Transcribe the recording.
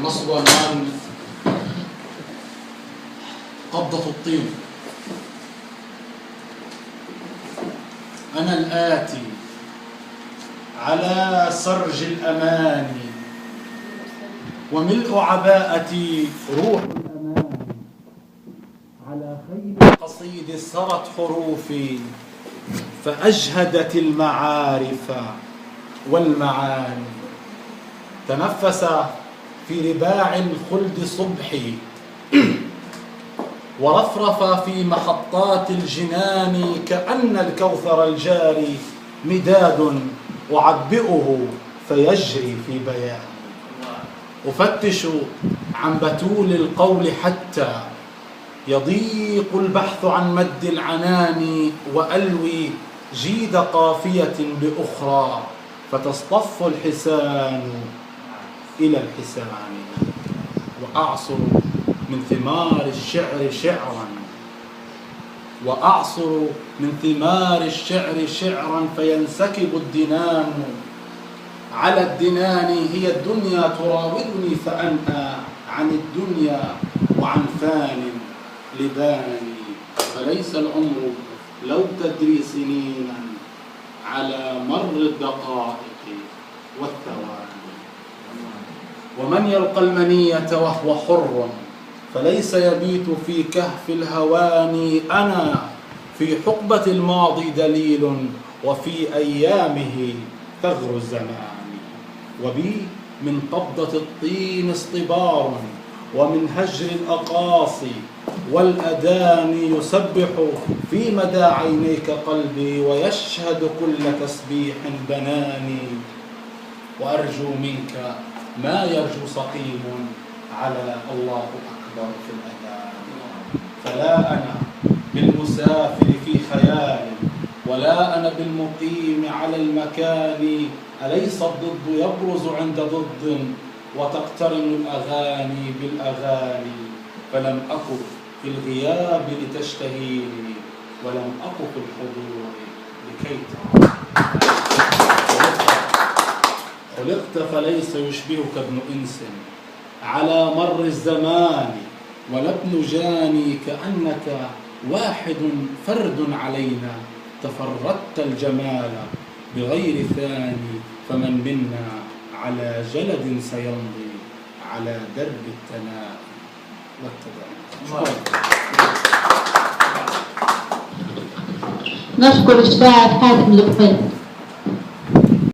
النصب عنوان قبضة الطين. أنا الآتي على سرج الأماني وملء عباءتي روح الأمان، على خيل القصيد سرت حروفي فأجهدت المعارف والمعاني. تنفس في رباع الخلد صبحي ورفرف في محطات الجنان، كأن الكوثر الجاري مداد أعبئه فيجري في بيان. أفتش عن بتول القول حتى يضيق البحث عن مد العنان، وألوي جيد قافية بأخرى فتصطف الحسان إلى الحسان، وأعصر من ثمار الشعر شعرا فينسكب الدنان على الدنان. هي الدنيا تراودني فأنأى عن الدنيا وعن فان لباني، فليس العمر لو تدري سنينا على مر الدقائق والثواني. ومن يلقى المنية وهو حر فليس يبيت في كهف الهوان. أنا في حقبة الماضي دليل وفي أيامه ثغر الزمان، وبي من قبضة الطين اصطبار ومن هجر الأقاصي والأداني، يسبح في مدى عينيك قلبي ويشهد كل تسبيح بناني. وأرجو منك ما يرجو سقيم على الله أكبر في الأذان. فلا أنا بالمسافر في خيال ولا أنا بالمقيم على المكان. أليس الضد يبرز عند ضد وتقترن الأغاني بالأغاني. فلم أكن في الغياب لتشتهيني ولم أكن في الحضور لكي ترى. خلقت فليس يشبهك ابن إنس على مر الزمان ولا ابن جاني، كأنك واحد فرد علينا تفردت الجمال بغير ثاني. فمن منا على جلد سيمضي على درب التناء والتداعي. نشكر الشاعر حاتم البحيري.